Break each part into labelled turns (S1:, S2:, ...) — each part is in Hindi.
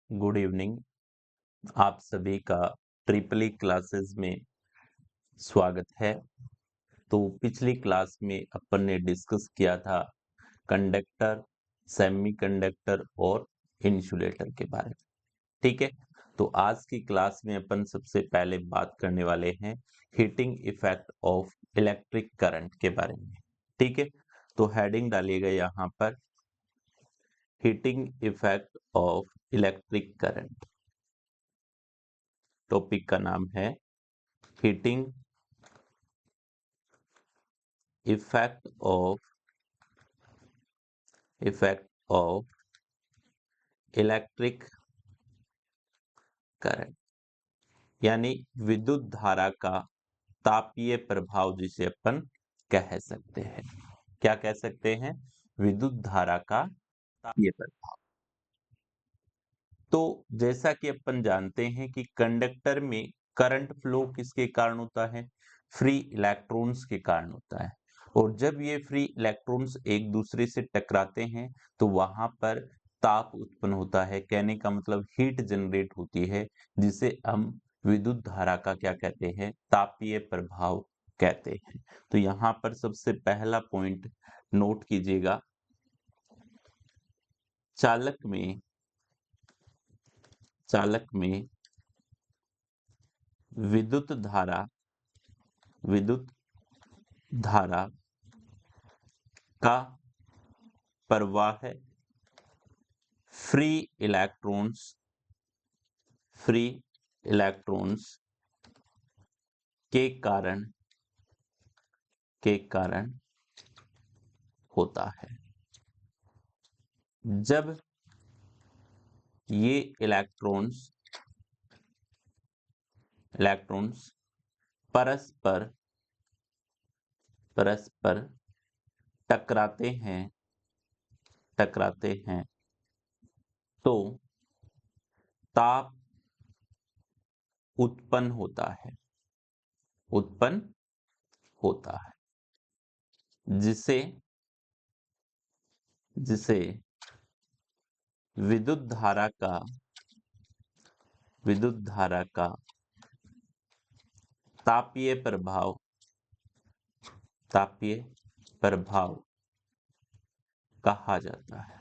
S1: Good evening. आप सभी का ट्रिपल ई क्लासेस में स्वागत है। तो पिछली क्लास में अपन ने डिस्कस किया था कंडक्टर, सेमीकंडक्टर और इंसुलेटर के बारे में। ठीक है, तो आज की क्लास में अपन सबसे पहले बात करने वाले हैं heating effect of electric current के बारे में। ठीक है, तो हेडिंग डालिएगा यहाँ पर, heating effect of electric current. Topic का नाम है heating effect of electric current, यानी विद्युत धारा का तापीय प्रभाव जिसे अपन कह सकते हैं। क्या कह सकते हैं? विद्युत धारा का तापीय प्रभाव। तो जैसा कि अपन जानते हैं कि कंडक्टर में करंट फ्लो किसके कारण होता है? फ्री इलेक्ट्रॉन्स के कारण होता है। और जब ये फ्री इलेक्ट्रॉन्स एक दूसरे से टकराते हैं तो वहां पर ताप उत्पन्न होता है। कहने का मतलब हीट जनरेट होती है, जिसे हम विद्युत धारा का क्या कहते हैं? तापीय प्रभाव कहते हैं। तो यहाँ पर सबसे पहला पॉइंट नोट कीजिएगा, चालक में विद्युत धारा का प्रवाह है फ्री इलेक्ट्रॉन्स के कारण होता है। जब ये इलेक्ट्रॉन्स परस्पर टकराते हैं तो ताप उत्पन्न होता है, जिसे विद्युत धारा का तापीय प्रभाव कहा जाता है।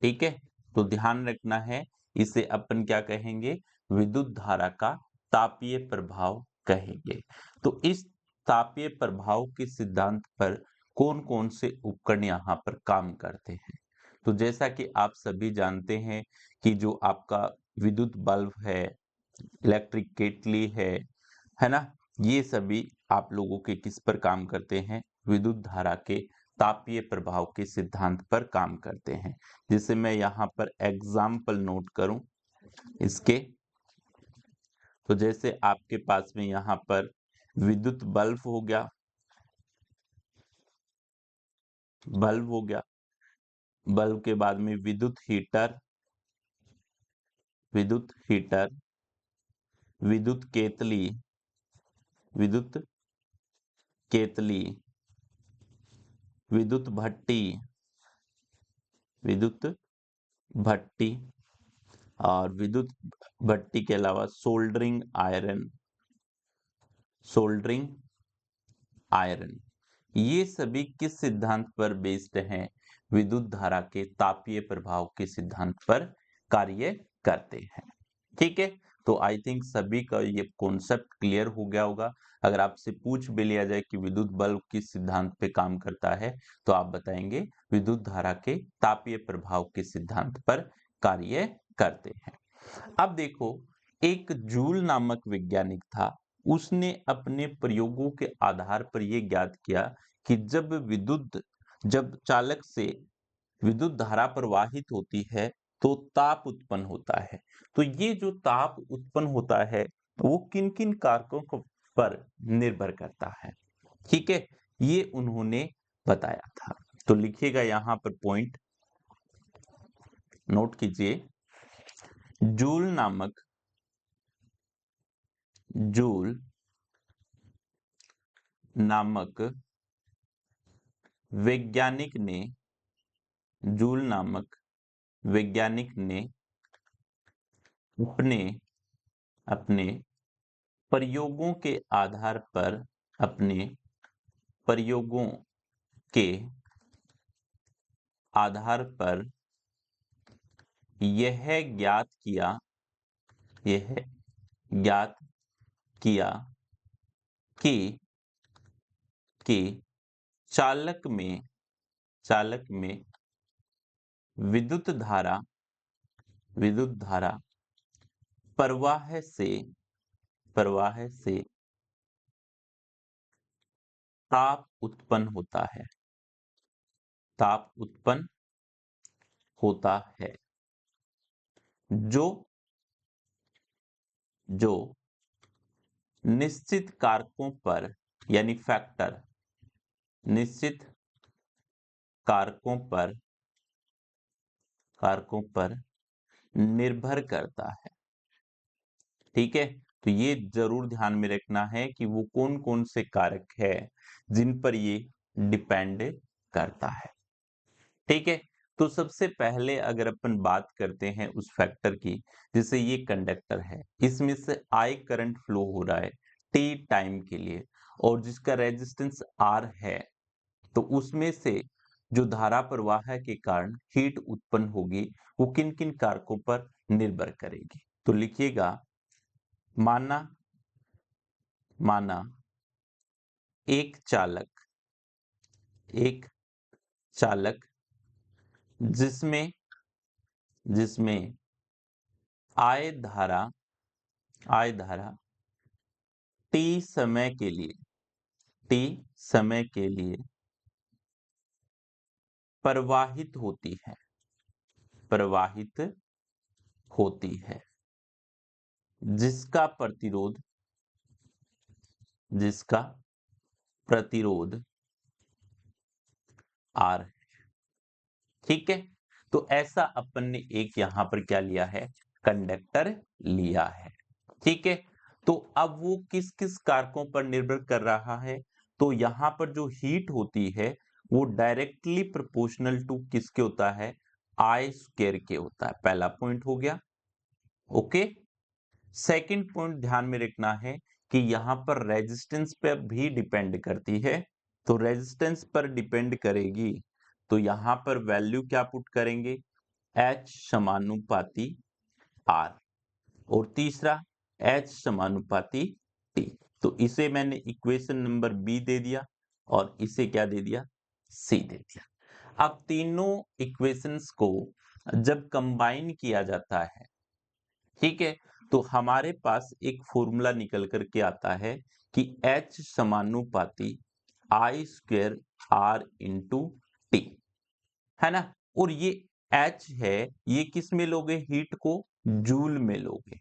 S1: ठीक है, तो ध्यान रखना है, इसे अपन क्या कहेंगे? विद्युत धारा का तापीय प्रभाव कहेंगे। तो इस तापीय प्रभाव के सिद्धांत पर कौन कौन से उपकरण यहाँ पर काम करते हैं? तो जैसा कि आप सभी जानते हैं कि जो आपका विद्युत बल्ब है, इलेक्ट्रिक केटली है ना, ये सभी आप लोगों के किस पर काम करते हैं? विद्युत धारा के तापीय प्रभाव के सिद्धांत पर काम करते हैं। जिसे मैं यहाँ पर एग्जाम्पल नोट करूं इसके, तो जैसे आपके पास में यहाँ पर विद्युत बल्ब हो गया, बल्ब के बाद में विद्युत हीटर, विद्युत केतली, विद्युत भट्टी, और विद्युत भट्टी के अलावा सोल्डरिंग आयरन, ये सभी किस सिद्धांत पर बेस्ड हैं? विद्युत धारा के तापीय प्रभाव के सिद्धांत पर कार्य करते हैं। ठीक है, तो आई थिंक सभी का ये कॉन्सेप्ट क्लियर हो गया होगा। अगर आपसे पूछ भी लिया जाए कि विद्युत बल्ब किस सिद्धांत पे काम करता है, तो आप बताएंगे विद्युत धारा के तापीय प्रभाव के सिद्धांत पर कार्य करते हैं। अब देखो, एक जूल नामक वैज्ञानिक था, उसने अपने प्रयोगों के आधार पर यह ज्ञात किया कि जब चालक से विद्युत धारा प्रवाहित होती है तो ताप उत्पन्न होता है। तो ये जो ताप उत्पन्न होता है वो किन किन कारकों पर निर्भर करता है? ठीक है, ये उन्होंने बताया था। तो लिखिएगा यहाँ पर पॉइंट नोट कीजिए, जूल नामक वैज्ञानिक ने अपने अपने प्रयोगों के आधार पर अपने प्रयोगों के आधार पर यह ज्ञात किया यह ज्ञात किया कि कि चालक में विद्युत धारा प्रवाह से ताप उत्पन्न होता है जो जो निश्चित कारकों पर यानी फैक्टर निश्चित कारकों पर निर्भर करता है। ठीक है, तो ये जरूर ध्यान में रखना है कि वो कौन कौन से कारक है जिन पर ये डिपेंड करता है। ठीक है, तो सबसे पहले अगर अपन बात करते हैं उस फैक्टर की, जैसे ये कंडक्टर है, इसमें से I करंट फ्लो हो रहा है t टाइम के लिए और जिसका रेजिस्टेंस R है, तो उसमें से जो धारा प्रवाह के कारण हीट उत्पन्न होगी वो किन किन कारकों पर निर्भर करेगी। तो लिखिएगा, माना एक चालक जिसमें I धारा t समय के लिए प्रवाहित होती है जिसका प्रतिरोध R है। ठीक है, तो ऐसा अपन ने एक यहां पर क्या लिया है, कंडक्टर लिया है। ठीक है, तो अब वो किस किस कारकों पर निर्भर कर रहा है, तो यहां पर जो हीट होती है वो डायरेक्टली प्रोपोर्शनल टू किसके होता है, I स्क्वायर के होता है। पहला पॉइंट हो गया। ओके, सेकंड पॉइंट ध्यान में रखना है कि यहां पर रेजिस्टेंस पे भी डिपेंड करती है, तो रेजिस्टेंस पर डिपेंड करेगी तो यहां पर वैल्यू क्या पुट करेंगे, H समानुपाती R, और तीसरा H समानुपाती T। तो इसे मैंने इक्वेशन नंबर बी दे दिया और इसे क्या दे दिया, सी दे दिया। अब तीनों इक्वेशंस को जब कंबाइन किया जाता है, ठीक है, तो हमारे पास एक फॉर्मूला निकल करके आता है कि H समानुपाती I square R into T, है ना। और ये H है, ये किस में लोगे, हीट को जूल में लोगे।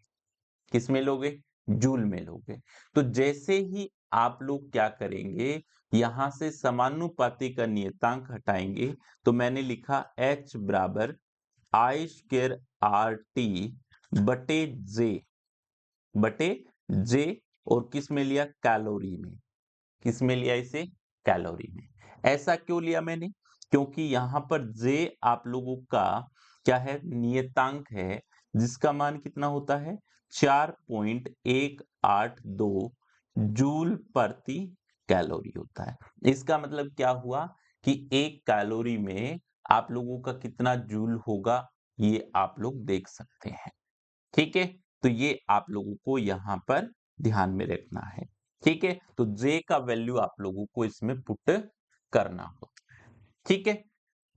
S1: किस में लोगे, जूल में लोगे। तो जैसे ही आप लोग क्या करेंगे, यहां से समानुपाती का नियतांक हटाएंगे, तो मैंने लिखा H बराबर I स्क्वायर आर टी बटे जे, और किस में लिया, कैलोरी में। किस में लिया इसे, कैलोरी में। ऐसा क्यों लिया मैंने, क्योंकि यहां पर जे आप लोगों का क्या है, नियतांक है, जिसका मान कितना होता है, 4.182 जूल प्रति कैलोरी होता है। इसका मतलब क्या हुआ कि एक कैलोरी में आप लोगों का कितना जूल होगा, ये आप लोग देख सकते हैं। ठीक है, तो ये आप लोगों को यहां पर ध्यान में रखना है। ठीक है, तो J का वैल्यू आप लोगों को इसमें पुट करना हो। ठीक है,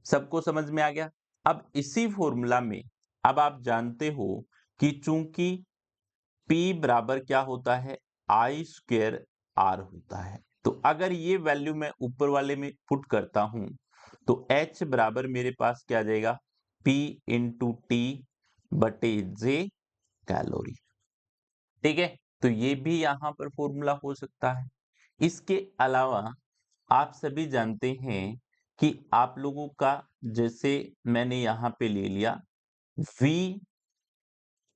S1: सबको समझ में आ गया। अब इसी फॉर्मूला में अब आप जानते हो कि चूंकि P बराबर क्या होता है, I स्क्वायर R होता है, तो अगर ये वैल्यू मैं ऊपर वाले में पुट करता हूं तो H बराबर मेरे पास क्या आ जाएगा, P इंटू टी बटे J कैलोरी। ठीक है, तो ये भी यहां पर फॉर्मूला हो सकता है। इसके अलावा आप सभी जानते हैं कि आप लोगों का, जैसे मैंने यहां पे ले लिया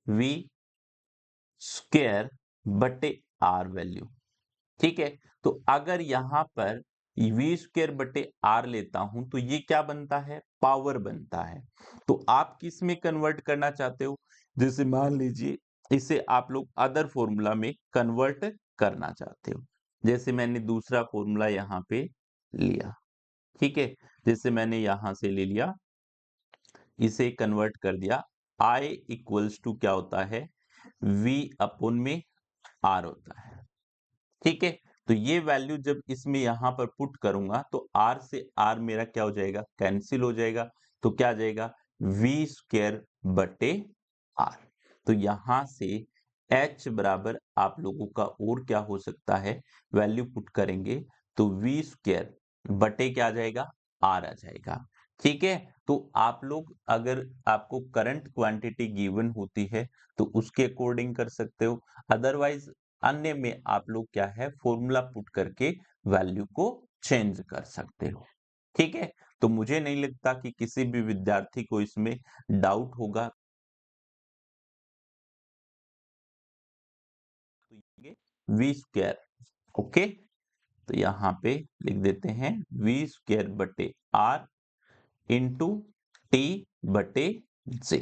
S1: वी स्क्वायर बटे आर वैल्यू। ठीक है, तो अगर यहां पर वी स्क्वायर बटे आर लेता हूं तो ये क्या बनता है, पावर बनता है। तो आप किस में कन्वर्ट करना चाहते हो? जैसे मान लीजिए इसे आप लोग अदर फॉर्मूला में कन्वर्ट करना चाहते हो। जैसे मैंने दूसरा फॉर्मूला यहाँ पे लिया, ठीक है? जैसे मैंने यहाँ से ले लिया, इसे कन्वर्ट कर दिया। I इक्वल्स टू क्या होता है? V अपॉन में R होता है, ठीक है? तो ये वैल्यू जब इसमें यहां पर पुट करूंगा तो R से R मेरा क्या हो जाएगा? कैंसिल हो जाएगा। तो क्या आ जाएगा? V स्क्वायर बटे R। तो यहां से H बराबर आप लोगों का और क्या हो सकता है? वैल्यू पुट करेंगे तो V स्क्वायर बटे क्या आ जाएगा? R आ जाएगा, ठीक है? तो आप लोग अगर आपको करंट क्वांटिटी गिवन होती है तो उसके अकॉर्डिंग कर सकते हो, अदरवाइज अन्य में आप लोग क्या है फॉर्मूला पुट करके वैल्यू को चेंज कर सकते हो, ठीक है? तो मुझे नहीं लगता कि किसी भी विद्यार्थी को इसमें डाउट होगा। तो ये वी स्क्वायर, ओके, तो यहाँ पे लिख देते हैं वी स्क्वायर बटे आर इंटू टी बटे जे,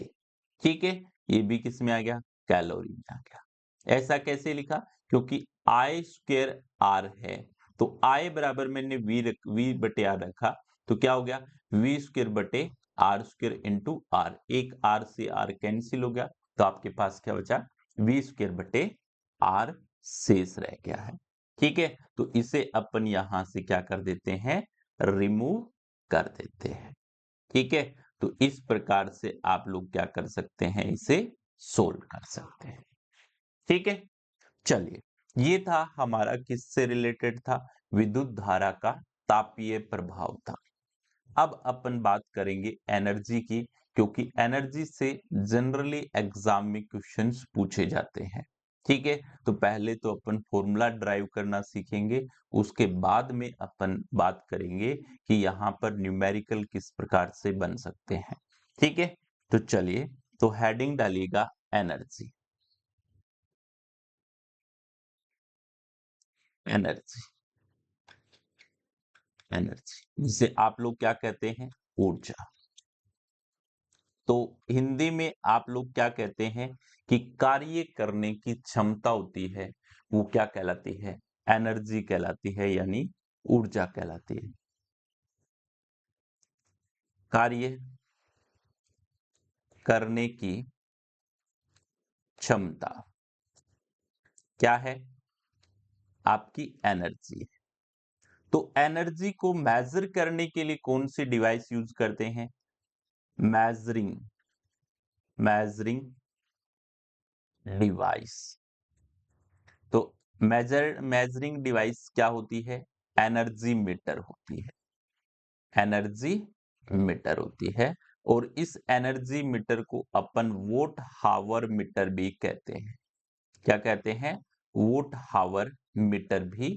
S1: ठीक है? ये भी किस में आ गया? कैलोरी में आ गया। ऐसा कैसे लिखा? क्योंकि आई स्क्वायर आर है, तो आई बराबर मैंने वी बटे आर रखा, तो क्या हो गया? वी स्क्वायर बटे आर स्क्वायर इंटू आर। एक आर से आर कैंसिल हो गया, तो आपके पास क्या बचा? वी स्क्वायर बटे आर शेष रह गया है, ठीक है? तो इसे अपन यहां से क्या कर देते हैं? रिमूव कर देते हैं, ठीक है? तो इस प्रकार से आप लोग क्या कर सकते हैं? इसे सोल्व कर सकते हैं, ठीक है? चलिए, ये था हमारा किससे रिलेटेड था? विद्युत धारा का तापीय प्रभाव था। अब अपन बात करेंगे एनर्जी की, क्योंकि एनर्जी से जनरली एग्जाम में क्वेश्चंस पूछे जाते हैं, ठीक है? तो पहले तो अपन फॉर्मूला ड्राइव करना सीखेंगे, उसके बाद में अपन बात करेंगे कि यहाँ पर न्यूमेरिकल किस प्रकार से बन सकते हैं, ठीक है? तो चलिए, तो हेडिंग डालिएगा एनर्जी। एनर्जी, एनर्जी जिसे आप लोग क्या कहते हैं? ऊर्जा। तो हिंदी में आप लोग क्या कहते हैं कि कार्य करने की क्षमता होती है, वो क्या कहलाती है? एनर्जी कहलाती है, यानी ऊर्जा कहलाती है। कार्य करने की क्षमता क्या है? आपकी एनर्जी। तो एनर्जी को मेजर करने के लिए कौन सी डिवाइस यूज करते हैं? Measuring, measuring device. तो मेजरिंग डिवाइस क्या होती है? एनर्जी मीटर होती है, एनर्जी मीटर होती है। और इस एनर्जी मीटर को अपन वोट हावर मीटर भी कहते हैं। क्या कहते हैं? वोट हावर मीटर भी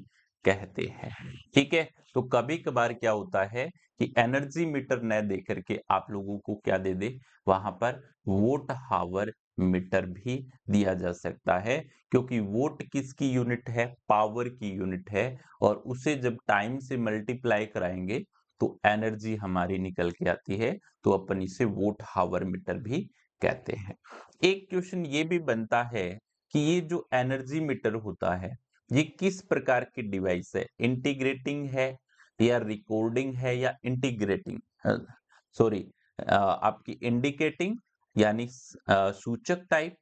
S1: कहते हैं, ठीक है? तो कभी कभार क्या होता है कि एनर्जी मीटर न दे करके आप लोगों को क्या दे दे, वहां पर वोट हावर मीटर भी दिया जा सकता है, क्योंकि वोट किसकी यूनिट है? पावर की यूनिट है। और उसे जब टाइम से मल्टीप्लाई कराएंगे तो एनर्जी हमारी निकल के आती है, तो अपन इसे वोट हावर मीटर भी कहते हैं। एक क्वेश्चन ये भी बनता है कि ये जो एनर्जी मीटर होता है, ये किस प्रकार की डिवाइस है? इंटीग्रेटिंग है या रिकॉर्डिंग है या इंटीग्रेटिंग, सॉरी, आपकी इंडिकेटिंग यानी सूचक टाइप,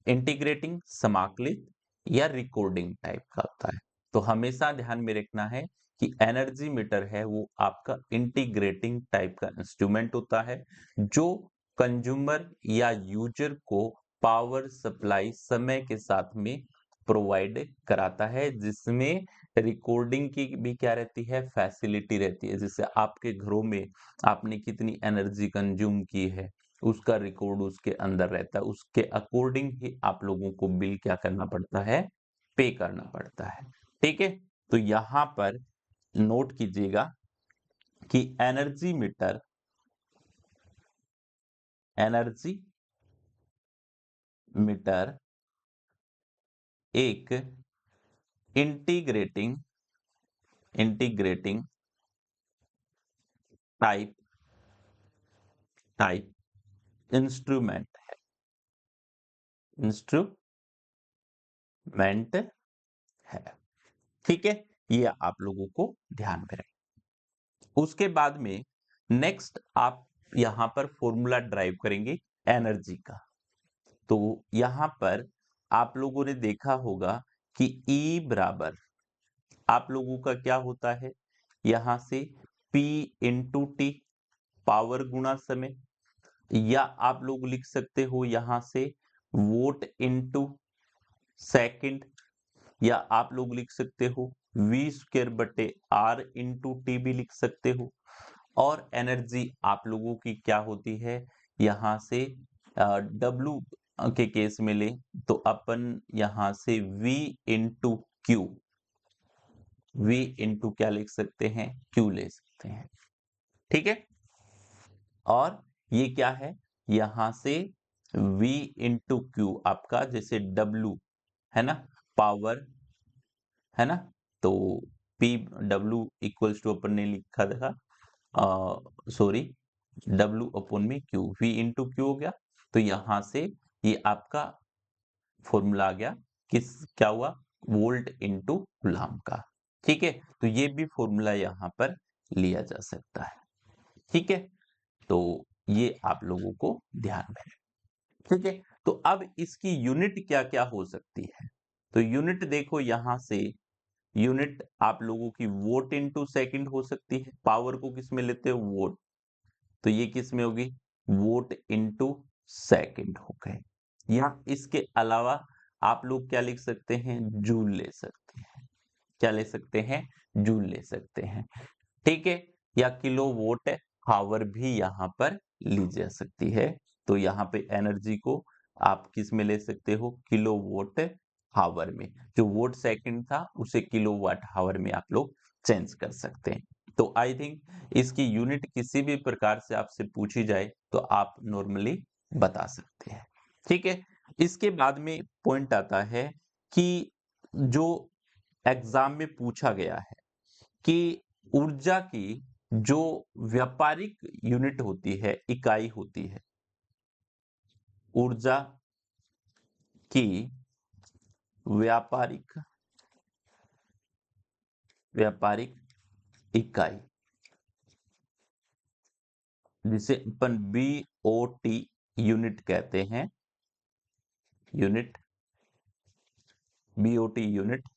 S1: इंटीग्रेटिंग समाकलित, या रिकॉर्डिंग टाइप का होता है। तो हमेशा ध्यान में रखना है कि एनर्जी मीटर है वो आपका इंटीग्रेटिंग टाइप का इंस्ट्रूमेंट होता है, जो कंज्यूमर या यूजर को पावर सप्लाई समय के साथ में प्रोवाइड कराता है, जिसमें रिकॉर्डिंग की भी क्या रहती है? फैसिलिटी रहती है। जैसे आपके घरों में आपने कितनी एनर्जी कंज्यूम की है, उसका रिकॉर्ड उसके अंदर रहता है, उसके अकॉर्डिंग ही आप लोगों को बिल क्या करना पड़ता है? पे करना पड़ता है, ठीक है? तो यहां पर नोट कीजिएगा कि एनर्जी मीटर, एनर्जी मीटर एक integrating, integrating type type instrument है, इंस्ट्रूमेंट है। ठीक है, ये आप लोगों को ध्यान में रखें। उसके बाद में नेक्स्ट आप यहां पर फॉर्मूला ड्राइव करेंगे एनर्जी का। तो यहां पर आप लोगों ने देखा होगा कि E बराबर आप लोगों का क्या होता है, यहां से P इंटू टी, पावर गुणा समय, या आप लोग लिख सकते हो यहां से वोट इंटू सेकेंड, या आप लोग लिख सकते हो V स्क्वायर बटे R इंटू टी भी लिख सकते हो। और एनर्जी आप लोगों की क्या होती है, यहां से W के केस में ले तो अपन यहां से V into Q, V into क्या लिख सकते हैं, Q ले सकते हैं। ठीक है, और ये क्या है, यहां से V इंटू क्यू आपका जैसे W है ना, पावर है ना, तो P W इक्वल्स टू अपन ने लिखा था, सॉरी W अपॉन में Q, V इंटू क्यू हो गया। तो यहां से ये आपका फॉर्मूला आ गया, किस क्या हुआ, वोल्ट इंटू कूलम का। ठीक है, तो ये भी फॉर्मूला यहां पर लिया जा सकता है। ठीक है, तो ये आप लोगों को ध्यान में रखें। ठीक है, तो अब इसकी यूनिट क्या क्या हो सकती है, तो यूनिट देखो यहां से यूनिट आप लोगों की वोट इंटू सेकंड हो सकती है, पावर को किस में लेते हो, वोट, तो ये किस में होगी, वोट इंटू सेकंड हो गए। या इसके अलावा आप लोग क्या लिख सकते हैं, जूल ले सकते हैं, क्या ले सकते हैं, जूल ले सकते हैं। ठीक है, या किलो वोट हावर भी यहाँ पर ली जा सकती है। तो यहाँ पे एनर्जी को आप किस में ले सकते हो, किलो वोट हावर में, जो वोट सेकंड था उसे किलो वाट हावर में आप लोग चेंज कर सकते हैं। तो आई थिंक इसकी यूनिट किसी भी प्रकार से आपसे पूछी जाए तो आप नॉर्मली बता सकते हैं। ठीक है, इसके बाद में पॉइंट आता है कि जो एग्जाम में पूछा गया है कि ऊर्जा की जो व्यापारिक यूनिट होती है, इकाई होती है, ऊर्जा की व्यापारिक व्यापारिक इकाई जिसे अपन BOT यूनिट कहते हैं, unit BOT unit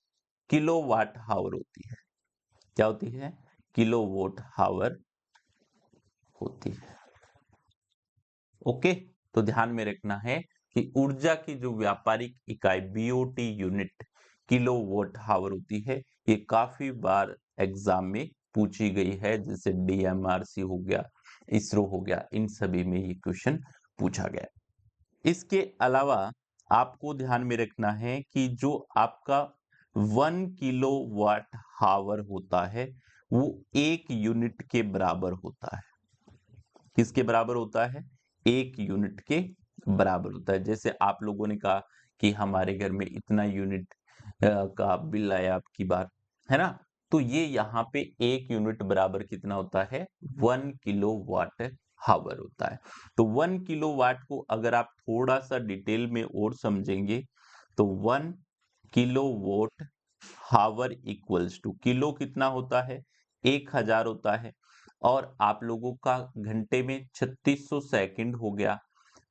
S1: kilowatt hour होती है। क्या होती है, किलोवाट हावर होती है। ओके, तो ध्यान में रखना है कि ऊर्जा की जो व्यापारिक इकाई BOT यूनिट किलोवाट हावर होती है, ये काफी बार एग्जाम में पूछी गई है, जैसे DMRC हो गया, इसरो हो गया, इन सभी में ये क्वेश्चन पूछा गया। इसके अलावा आपको ध्यान में रखना है कि जो आपका 1 किलोवाट हावर होता है वो 1 यूनिट के बराबर होता है। किसके बराबर होता है, 1 यूनिट के बराबर होता है। जैसे आप लोगों ने कहा कि हमारे घर में इतना यूनिट का बिल आया आपकी बार, है ना, तो ये यहाँ पे 1 यूनिट बराबर कितना होता है, 1 किलोवाट हावर होता है। तो 1 किलोवाट को अगर आप थोड़ा सा डिटेल में और समझेंगे तो 1 kilowatt hour equals to, kilo कितना होता है, 1000 होता है, और आप लोगों का घंटे में 3600 सेकंड हो गया,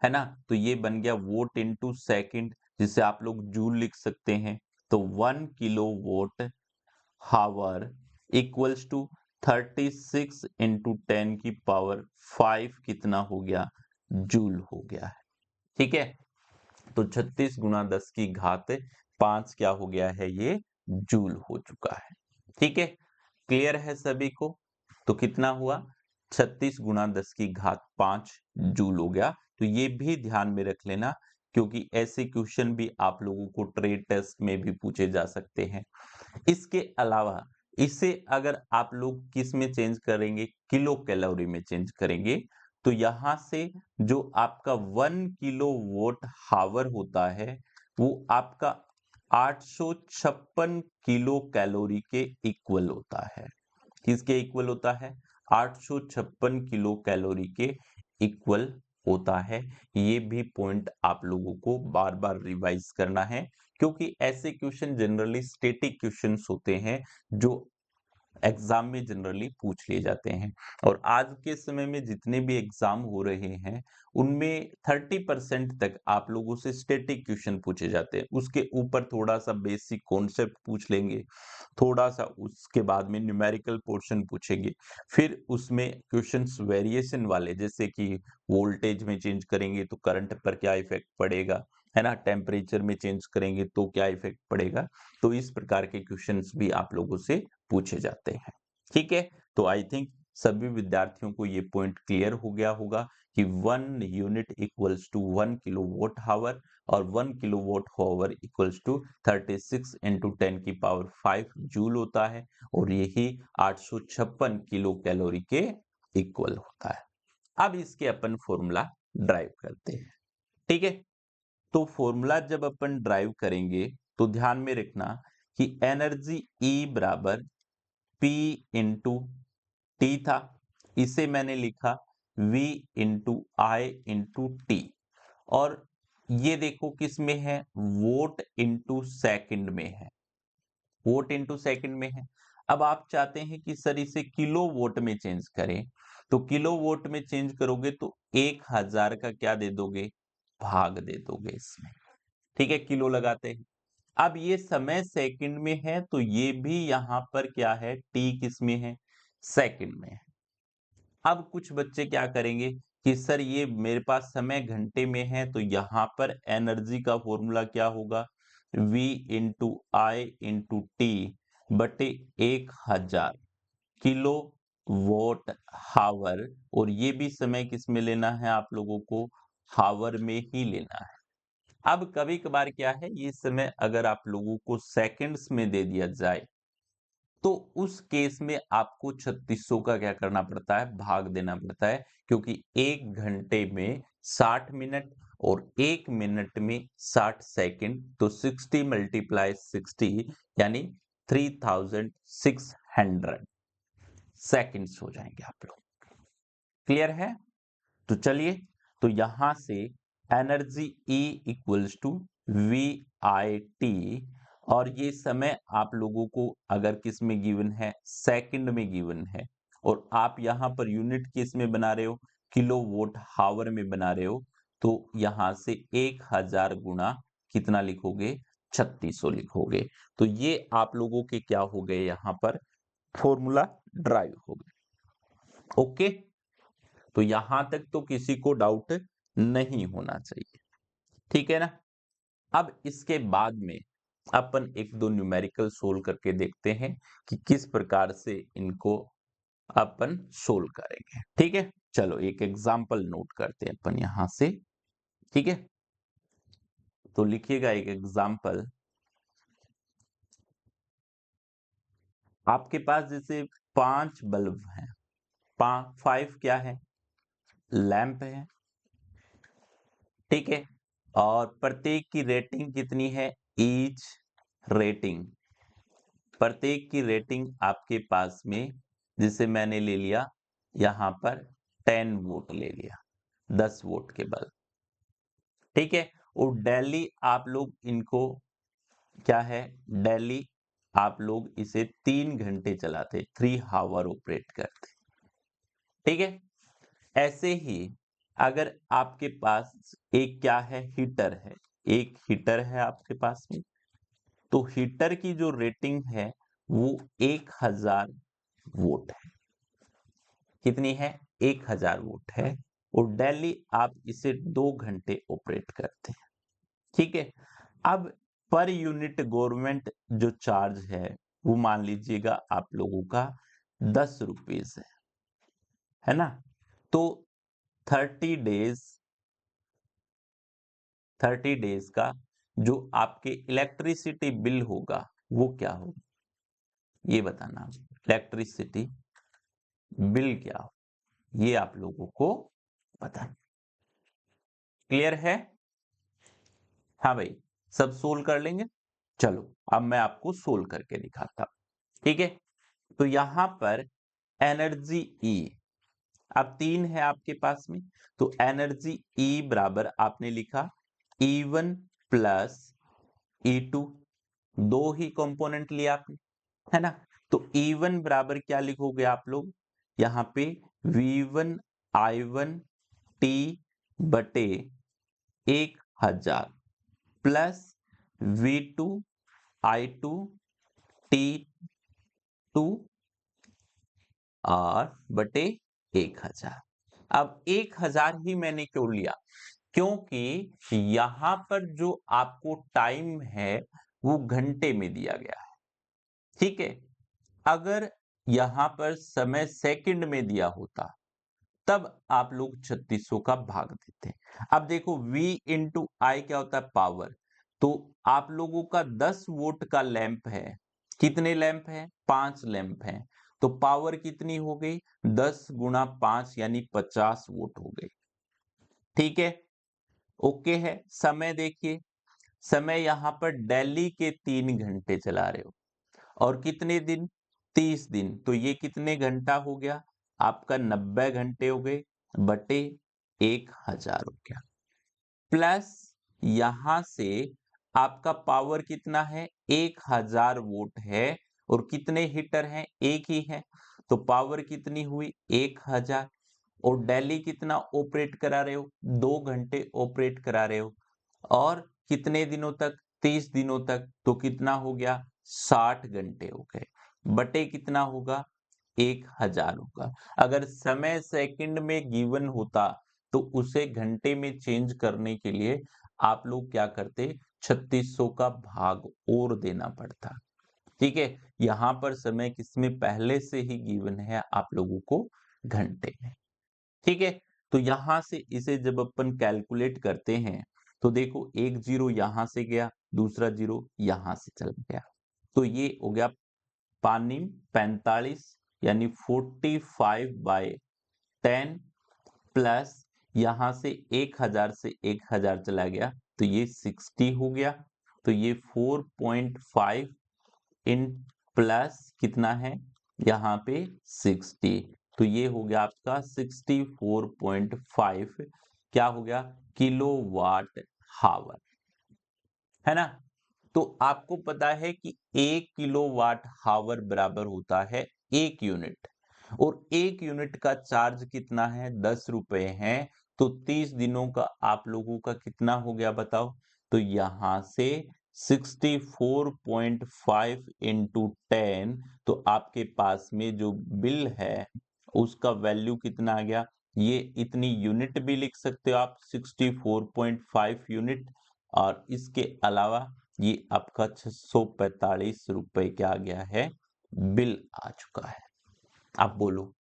S1: है ना, तो ये बन गया वोट इंटू सेकंड, जिसे आप लोग जूल लिख सकते हैं। तो 1 kilowatt hour equals to 36 into 10 की पावर 5 कितना हो गया, जूल हो गया है। ठीक है, तो 36 गुना 10 की घात 5 क्या हो गया है, ये जूल हो चुका है। ठीक है, क्लियर है सभी को, तो कितना हुआ, 36 गुना 10 की घात 5 जूल हो गया। तो ये भी ध्यान में रख लेना, क्योंकि ऐसे क्वेश्चन भी आप लोगों को ट्रेड टेस्ट में भी पूछे जा सकते हैं। इसके अलावा इसे अगर आप लोग किस में चेंज करेंगे, किलो कैलोरी में चेंज करेंगे, तो यहां से जो आपका 1 किलो वोट हावर होता है वो आपका 856 किलो कैलोरी के इक्वल होता है। किसके इक्वल होता है, 856 किलो कैलोरी के इक्वल होता है। ये भी पॉइंट आप लोगों को बार बार रिवाइज करना है, क्योंकि ऐसे क्वेश्चन जनरली स्टैटिक क्वेश्चंस होते हैं जो एग्जाम में जनरली पूछ लिए जाते हैं। और आज के समय में जितने भी एग्जाम हो रहे हैं उनमें 30% तक आप लोगों से स्टैटिक क्वेश्चन पूछे जाते हैं। उसके ऊपर थोड़ा सा बेसिक कॉन्सेप्ट पूछ लेंगे, थोड़ा सा उसके बाद में न्यूमेरिकल पोर्शन पूछेंगे, फिर उसमें क्वेश्चंस वेरिएशन वाले, जैसे कि वोल्टेज में चेंज करेंगे तो करंट पर क्या इफेक्ट पड़ेगा, है ना, टेम्परेचर में चेंज करेंगे तो क्या इफेक्ट पड़ेगा। तो इस प्रकार के क्वेश्चंस भी आप लोगों से पूछे जाते हैं। ठीक है, तो आई थिंक सभी विद्यार्थियों को ये पॉइंट क्लियर हो गया होगा कि 1 unit equals to 1 kilowatt hour और 1 kilowatt hour equals to 36 into 10 की पावर 5 जूल होता है, और यही 856 किलो कैलोरी के इक्वल होता है। अब इसके अपन फॉर्मूला ड्राइव करते हैं। ठीक है, तो फॉर्मूला जब अपन ड्राइव करेंगे तो ध्यान में रखना कि एनर्जी E बराबर P इंटू टी था, इसे मैंने लिखा V इंटू आई इंटू टी, और ये देखो किस में है, वोट इंटू सेकंड में है, वोट इंटू सेकंड में है। अब आप चाहते हैं कि सर इसे किलो वोट में चेंज करें, तो किलो वोट में चेंज करोगे तो 1000 का क्या दे दोगे, भाग दे दोगे इसमें। ठीक है, किलो लगाते हैं। अब ये समय सेकंड में है तो ये भी यहां पर क्या है, टी किस में है, सेकंड में है। अब कुछ बच्चे क्या करेंगे कि सर ये मेरे पास समय घंटे में है, तो यहां पर एनर्जी का फॉर्मूला क्या होगा, V इंटू आई इंटू टी बटे 1000 किलो वोट हावर, और ये भी समय किस में लेना है आप लोगों को, हावर में ही लेना है। अब कभी कभार क्या है, ये समय अगर आप लोगों को सेकंड्स में दे दिया जाए तो उस केस में आपको 3600 का क्या करना पड़ता है, भाग देना पड़ता है, क्योंकि 1 घंटे में 60 मिनट और 1 मिनट में 60 सेकंड, तो 60 मल्टीप्लाई 60 यानी 3600 सेकंड्स हो जाएंगे आप लोग। क्लियर है? तो चलिए, तो यहां से energy E equals to V I T, और ये समय आप लोगों को अगर किस में गिवन है, सेकंड में गिवन है, और आप यहां पर यूनिट किस में बना रहे हो, किलो वोट हावर में बना रहे हो, तो यहां से 1000 गुना कितना लिखोगे, 3600 लिखोगे। तो ये आप लोगों के क्या हो गए, यहां पर फॉर्मूला ड्राइव हो गए। ओके, तो यहां तक तो किसी को डाउट नहीं होना चाहिए। ठीक है ना? अब इसके बाद में अपन एक दो न्यूमेरिकल सोल्व करके देखते हैं कि किस प्रकार से इनको अपन सोल्व करेंगे। ठीक है, चलो एक एग्जांपल नोट करते हैं अपन यहां से। ठीक है, तो लिखिएगा एक एग्जांपल। आपके पास जैसे 5 बल्ब हैं, 5 क्या है, लैंप है। ठीक है, और प्रत्येक की रेटिंग कितनी है, ईच रेटिंग, प्रत्येक की रेटिंग आपके पास में, जिसे मैंने ले लिया यहां पर 10 वोट ले लिया, 10 वोट के बल्ब। ठीक है, और डेली आप लोग इनको क्या है, डेली आप लोग इसे 3 घंटे चलाते, 3 हावर ऑपरेट करते। ठीक है, ऐसे ही अगर आपके पास एक क्या है, हीटर है, एक हीटर है आपके पास में, तो हीटर की जो रेटिंग है वो 1000 वोट है। कितनी है, 1000 वोट है, और डेली आप इसे 2 घंटे ऑपरेट करते हैं। ठीक है, अब पर यूनिट गवर्नमेंट जो चार्ज है वो मान लीजिएगा आप लोगों का 10 रुपीज है ना, तो 30 डेज 30 डेज का जो आपके इलेक्ट्रिसिटी बिल होगा वो क्या होगा, ये बताना, इलेक्ट्रिसिटी बिल क्या हो, ये आप लोगों को बताना। क्लियर है? हाँ भाई, सब सोल्व कर लेंगे। चलो अब मैं आपको सोल्व करके दिखाता हूं। ठीक है, तो यहां पर एनर्जी E अब 3 है आपके पास में, तो एनर्जी E बराबर आपने लिखा E1 प्लस E2, 2 ही कंपोनेंट लिया आपने, है ना। तो E1 बराबर क्या लिखोगे आप लोग, यहाँ पे V1 I1 T बटे 1000 प्लस V2 I2 T2 और बटे 1000। अब 1000 ही मैंने क्यों लिया, क्योंकि यहां पर जो आपको टाइम है वो घंटे में दिया गया है, ठीक है। अगर यहां पर समय सेकंड में दिया होता तब आप लोग 3600 का भाग देते। अब देखो V इंटू आई क्या होता है, पावर। तो आप लोगों का 10 वोल्ट का लैंप है, कितने लैंप हैं, 5 लैंप हैं, तो पावर कितनी हो गई, 10 गुणा 5 यानी 50 वोल्ट हो गई, ठीक है। ओके है। समय देखिए, समय यहां पर डेली के 3 घंटे चला रहे हो और कितने दिन, 30 दिन, तो ये कितने घंटा हो गया आपका, 90 घंटे हो गए बटे 1000 हो गया। प्लस यहां से आपका पावर कितना है, 1000 वोल्ट है और कितने हीटर हैं, एक ही है, तो पावर कितनी हुई 1000। और डेली कितना ऑपरेट करा रहे हो, 2 घंटे ऑपरेट करा रहे हो और कितने दिनों तक, 30 दिनों तक, तो कितना हो गया 60 घंटे हो गए बटे कितना होगा 1000 होगा। अगर समय सेकंड में गिवन होता तो उसे घंटे में चेंज करने के लिए आप लोग क्या करते, 3600 का भाग और देना पड़ता, ठीक है। यहां पर समय किसमें पहले से ही गिवन है आप लोगों को, घंटे में, ठीक है। तो यहां से इसे जब अपन कैलकुलेट करते हैं तो देखो एक जीरो यहां से गया, दूसरा जीरो यहां से चला गया, तो ये हो गया पानी 45 यानी 45/10 प्लस यहां से 1000 से 1000 चला गया तो ये 60 हो गया, तो ये 4.5 इन प्लस कितना है यहाँ पे 60, तो ये हो गया आपका 64.5 क्या हो गया, किलोवाट हावर, है ना। तो आपको पता है कि 1 किलोवाट हावर बराबर होता है 1 यूनिट, और 1 यूनिट का चार्ज कितना है, 10 रुपए है, तो 30 दिनों का आप लोगों का कितना हो गया बताओ, तो यहां से 64.5 इंटू 10, तो आपके पास में जो बिल है उसका वैल्यू कितना आ गया, ये इतनी यूनिट भी लिख सकते हो आप 64.5 यूनिट, और इसके अलावा ये आपका 645 रुपए क्या आ गया है, बिल आ चुका है। आप बोलो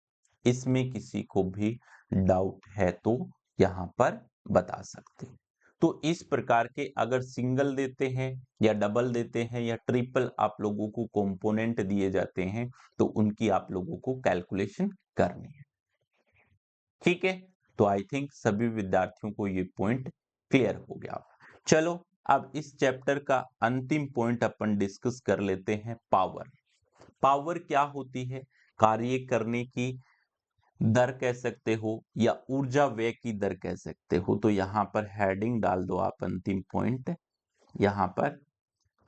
S1: इसमें किसी को भी डाउट है तो यहां पर बता सकते हैं। तो इस प्रकार के अगर सिंगल देते हैं या डबल देते हैं या ट्रिपल आप लोगों को कंपोनेंट दिए जाते हैं तो उनकी आप लोगों को कैलकुलेशन करनी है, ठीक है। तो आई थिंक सभी विद्यार्थियों को ये पॉइंट क्लियर हो गया। चलो अब इस चैप्टर का अंतिम पॉइंट अपन डिस्कस कर लेते हैं, पावर। पावर क्या होती है, कार्य करने की दर कह सकते हो या ऊर्जा व्यय की दर कह सकते हो, तो यहां पर हेडिंग डाल दो आप अंतिम पॉइंट, यहां पर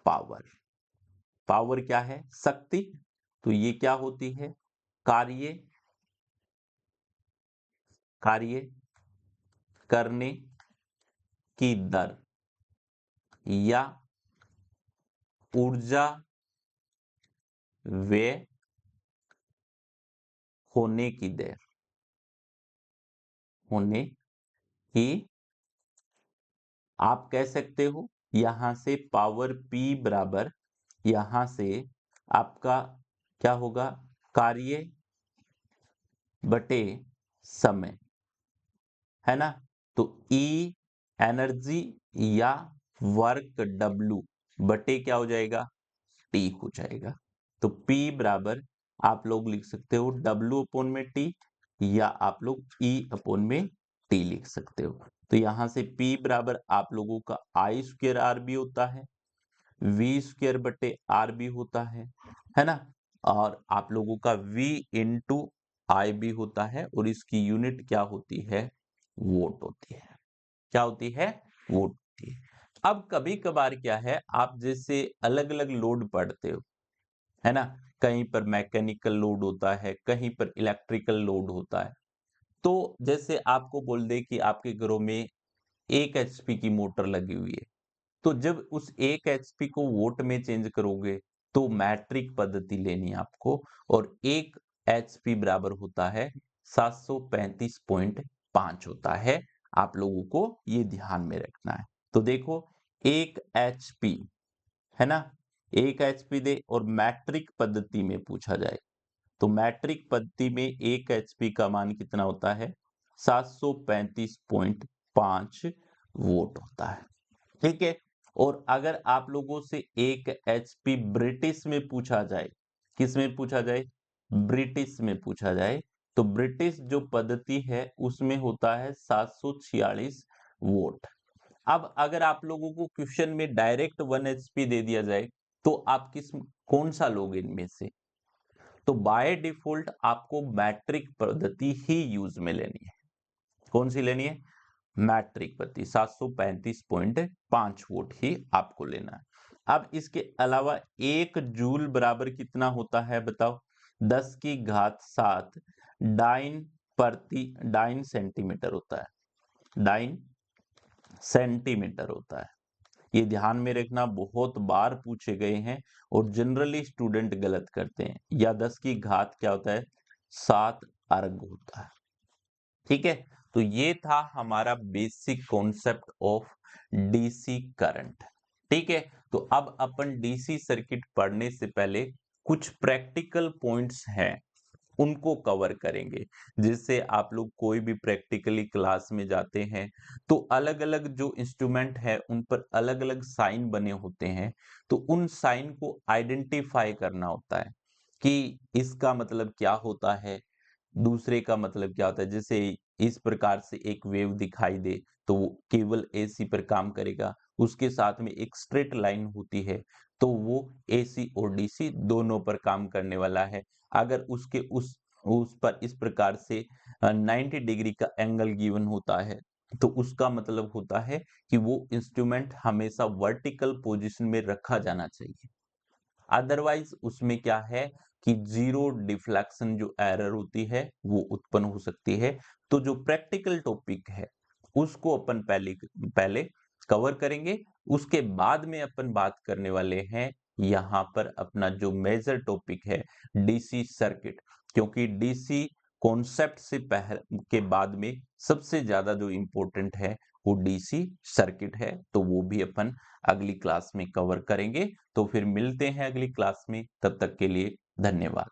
S1: पावर। पावर क्या है, शक्ति, तो ये क्या होती है, कार्य कार्य करने की दर या ऊर्जा व्यय होने की दर, होने की, आप कह सकते हो यहां से पावर P बराबर, यहां से आपका क्या होगा, कार्य बटे समय, है ना। तो E एनर्जी या वर्क W बटे क्या हो जाएगा, T हो जाएगा। तो P बराबर आप लोग लिख सकते हो W अपोन में T, या आप लोग E अपोन में T लिख सकते हो। तो यहां से P बराबर आप लोगों का I स्क्वायर आर बी होता है, V स्क्वायर बटे आर बी होता है ना। और आप लोगों का V इंटू IB होता है और इसकी यूनिट क्या होती है? वोट होती है। क्या होती है? वोट होती है। अब कभी-कभार क्या है, आप जैसे अलग-अलग लोड पढ़ते हो, है ना? कहीं पर मैकेनिकल लोड होता है, कहीं पर इलेक्ट्रिकल लोड होता है। तो जैसे आपको बोल दे कि आपके घरों में 1 एचपी की मोटर लगी हुई है, तो जब उस 1 एचपी को वोट में चेंज करोगे, तो मैट्रिक पद्धति लेनी है आपको और 1 एचपी बराबर होता है 735.5 होता है। आप लोगों को ये ध्यान में रखना है। तो देखो 1 एचपी, है ना? 1 एचपी दे और मैट्रिक पद्धति में पूछा जाए, तो मैट्रिक पद्धति में 1 एचपी का मान कितना होता है? 735.5 वोट होता है। ठीक है। और अगर आप लोगों से 1 एचपी ब्रिटिश में पूछा जाए, किस में पूछा जाए? ब्रिटिश में पूछा जाए, तो ब्रिटिश जो पद्धति है उसमें होता है 746 वोट। अब अगर आप लोगों को क्वेश्चन में डायरेक्ट 1 एचपी दे दिया जाए, तो आप कौन सा लोगे इनमें से? तो बाय डिफॉल्ट आपको मैट्रिक पद्धति ही यूज में लेनी है। कौन सी लेनी है? मैट्रिक पद्धति। 735.5 वोट ही आपको लेना है। अब इसके अलावा 1 जूल बराबर कितना होता है बताओ? 10 की घात 7 डाइन सेंटीमीटर होता है। डाइन सेंटीमीटर होता है। ये ध्यान में रखना, बहुत बार पूछे गए हैं और जनरली स्टूडेंट गलत करते हैं। या 10 की घात क्या होता है? 7 अर्ग होता है। ठीक है। तो ये था हमारा basic concept of DC current. ठीक है। तो अब अपन डीसी सर्किट पढ़ने से पहले कुछ प्रैक्टिकल पॉइंट्स हैं, उनको कवर करेंगे। जिससे आप लोग कोई भी प्रैक्टिकली क्लास में जाते हैं, तो अलग-अलग जो इंस्ट्रूमेंट है उन पर अलग-अलग साइन बने होते हैं, तो उन साइन को आइडेंटिफाई करना होता है कि इसका मतलब क्या होता है, दूसरे का मतलब क्या होता है। जैसे इस प्रकार से एक वेव दिखाई दे, तो वो केवल एसी पर काम करेगा। उसके साथ में एक स्ट्रेट लाइन होती है, तो वो एसी और डीसी दोनों पर काम करने वाला है। अगर उसके उस पर इस प्रकार से 90 डिग्री का एंगल गिवन होता है, तो उसका मतलब होता है कि वो इंस्ट्रूमेंट हमेशा वर्टिकल पोजीशन में रखा जाना चाहिए। अदरवाइज उसमें क्या है कि जीरो डिफ्लेक्शन जो एरर होती है वो उत्पन्न हो सकती है। तो जो प्रैक्टिकल टॉपिक है उसको अपन पहले पहले कवर करेंगे। उसके बाद में अपन बात करने वाले हैं यहाँ पर अपना जो मेजर टॉपिक है, डीसी सर्किट। क्योंकि डीसी कॉन्सेप्ट से पहले के बाद में सबसे ज्यादा जो इम्पोर्टेंट है वो डीसी सर्किट है, तो वो भी अपन अगली क्लास में कवर करेंगे। तो फिर मिलते हैं अगली क्लास में, तब तक के लिए धन्यवाद।